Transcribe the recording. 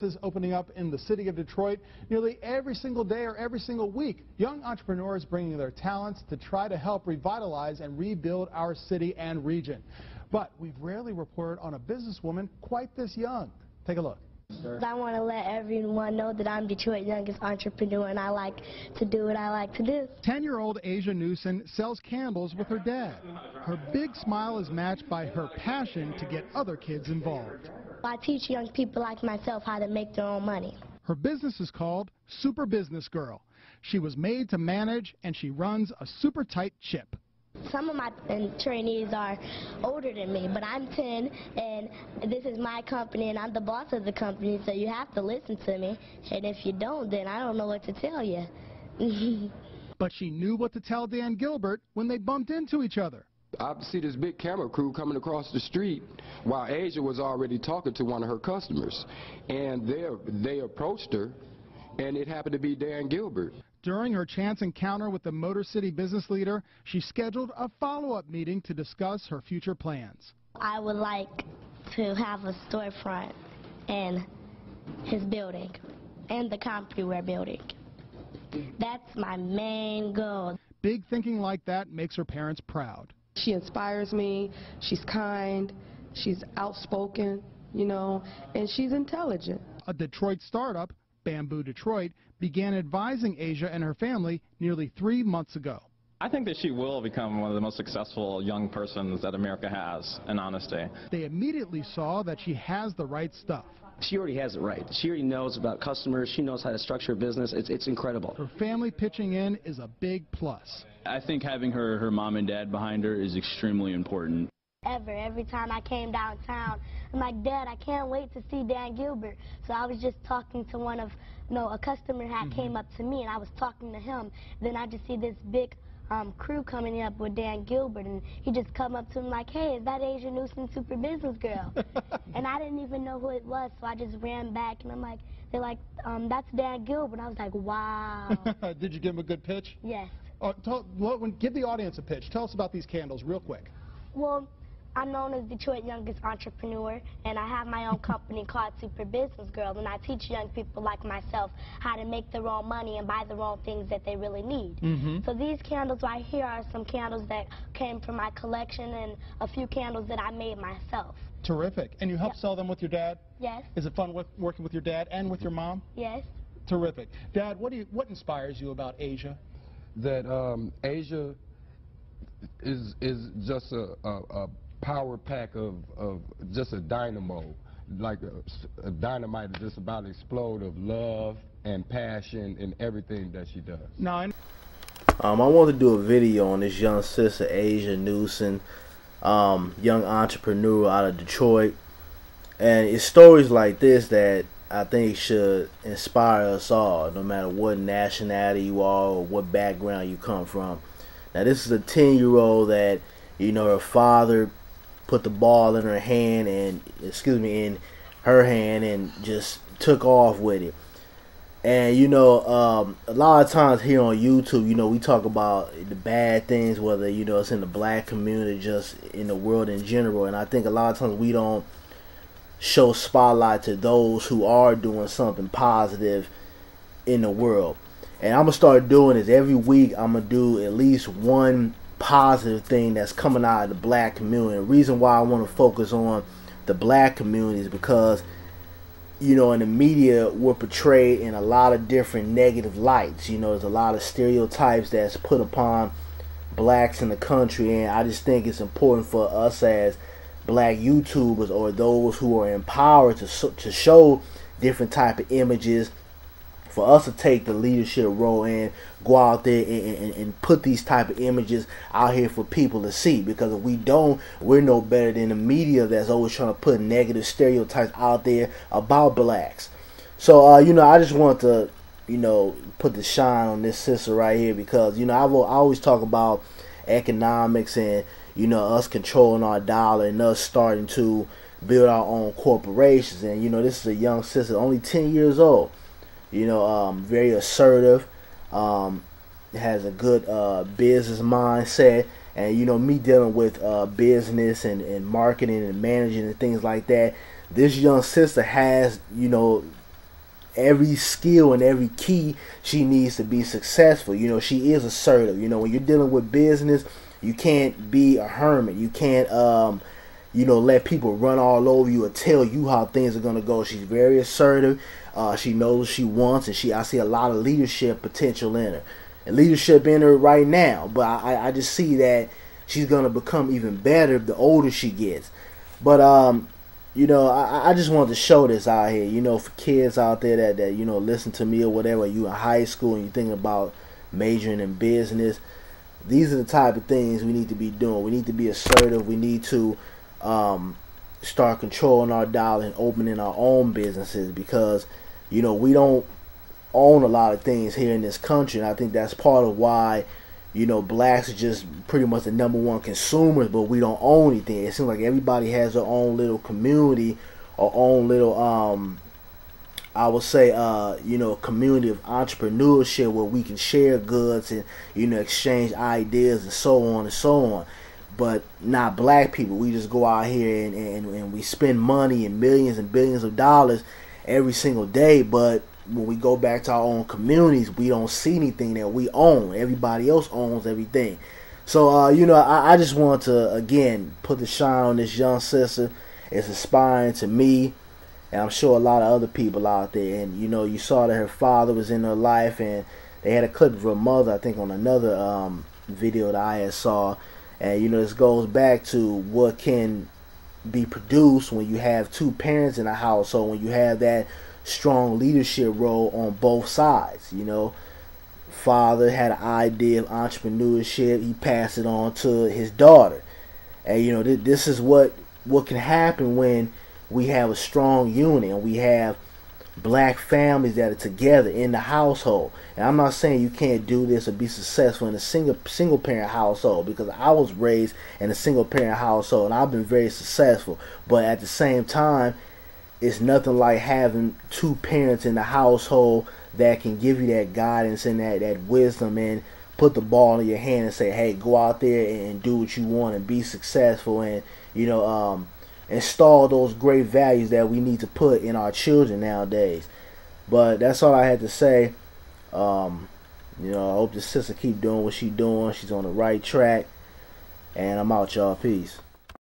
Is opening up in the city of Detroit nearly every single day or every single week. Young entrepreneurs bringing their talents to try to help revitalize and rebuild our city and region. But we've rarely reported on a businesswoman quite this young. Take a look. I want to let everyone know that I'm Detroit's youngest entrepreneur and I like to do what I like to do. 10-year-old Asia Newson sells candles with her dad. Her big smile is matched by her passion to get other kids involved. I teach young people like myself how to make their own money. Her business is called Super Business Girl. She was made to manage, and she runs a super tight ship. Some of my trainees are older than me, but I'm 10, and this is my company, and I'm the boss of the company, so you have to listen to me. And if you don't, then I don't know what to tell you. But she knew what to tell Dan Gilbert when they bumped into each other. I see this big camera crew coming across the street while Asia was already talking to one of her customers. And they approached her, and it happened to be Dan Gilbert. During her chance encounter with the Motor City business leader, she scheduled a follow-up meeting to discuss her future plans. I would like to have a storefront in his building and the company we're building. That's my main goal. Big thinking like that makes her parents proud. She inspires me, she's kind, she's outspoken, and she's intelligent. A Detroit startup, Bamboo Detroit, began advising Asia and her family nearly 3 months ago. I think that she will become one of the most successful young persons that America has, in honesty. They immediately saw that she has the right stuff. She already has it right. She already knows about customers. She knows how to structure a business. It's incredible. Her family pitching in is a big plus. I think having her mom and dad behind her is extremely important. Every time I came downtown, I'm like, Dad, I can't wait to see Dan Gilbert. So I was just talking to a customer came up to me, and I was talking to him. Then I just see this big crew coming up with Dan Gilbert, and he just come up to him like, hey, is that Asia Newson, Super Business Girl? And I didn't even know who it was, so I just ran back, and I'm like, they're like, that's Dan Gilbert. I was like, wow. Did you give him a good pitch? Yes. Give the audience a pitch. Tell us about these candles real quick. Well, I'm known as Detroit's youngest entrepreneur, and I have my own company called Super Business Girl, and I teach young people like myself how to make their own money and buy the wrong things that they really need. So these candles right here are some candles that came from my collection and a few candles that I made myself. Terrific. And you help sell them with your dad? Yes. Is it fun working with your dad and with your mom? Yes. Terrific. Dad, what inspires you about Asia? That Asia is just a power pack of just a dynamo, like a dynamite is just about to explode of love and passion in everything that she does. Now, I want to do a video on this young sister, Asia Newson, young entrepreneur out of Detroit. And it's stories like this that I think should inspire us all, no matter what nationality you are or what background you come from. Now, this is a 10-year-old that, her father put the ball in her hand and, in her hand and just took off with it. And, a lot of times here on YouTube, we talk about the bad things, whether, it's in the black community, just in the world in general. And I think a lot of times we don't show spotlight to those who are doing something positive in the world. And I'm going to start doing this every week. I'm going to do at least one positive thing that's coming out of the black community. The reason why I want to focus on the black community is because, in the media, we're portrayed in a lot of different negative lights. There's a lot of stereotypes that's put upon blacks in the country, and I just think it's important for us as black YouTubers or those who are empowered to show different type of images, for us to take the leadership role and go out there and put these type of images out here for people to see. Because if we don't, we're no better than the media that's always trying to put negative stereotypes out there about blacks. So, I just want to, put the shine on this sister right here, because, I always talk about economics and, us controlling our dollar and us starting to build our own corporations. And, this is a young sister, only 10 years old. Very assertive, has a good business mindset, and me dealing with business and marketing and managing and things like that. This young sister has every skill and every key she needs to be successful. You know, she is assertive. You know, when you're dealing with business, you can't be a hermit. You can't, you know, let people run all over you or tell you how things are going to go. She's very assertive. She knows what she wants, and I see a lot of leadership potential in her. And leadership in her right now. But I just see that she's going to become even better the older she gets. But, you know, I just wanted to show this out here, you know, for kids out there that you know, listen to me or whatever. You in high school and you think about majoring in business. These are the type of things we need to be doing. We need to be assertive. We need to start controlling our dollar and opening our own businesses, because, you know, we don't own a lot of things here in this country. And I think that's part of why, you know, blacks are just pretty much the #1 consumers, but we don't own anything. It seems like everybody has their own little community or own little, I would say, you know, community of entrepreneurship where we can share goods and, you know, exchange ideas and so on and so on. But not black people. We just go out here and we spend money and millions and billions of dollars every single day, but when we go back to our own communities, we don't see anything that we own. Everybody else owns everything. So, you know, I just want to, again, put the shine on this young sister. It's inspiring to me, and I'm sure a lot of other people out there. And, you know, you saw that her father was in her life, and they had a clip of her mother, I think, on another video that I had saw. And, you know, this goes back to what can be produced when you have two parents in a household, when you have that strong leadership role on both sides. You know, father had an idea of entrepreneurship. He passed it on to his daughter. And, you know, this is what can happen when we have a strong union. We have black families that are together in the household. And I'm not saying you can't do this or be successful in a single parent household, because I was raised in a single parent household and I've been very successful. But at the same time, it's nothing like having two parents in the household that can give you that guidance and that wisdom, and put the ball in your hand and say, hey, go out there and do what you want and be successful, and, you know, install those great values that we need to put in our children nowadays. But that's all I had to say. You know, I hope the sister keep doing what she's doing. She's on the right track. And I'm out, y'all. Peace.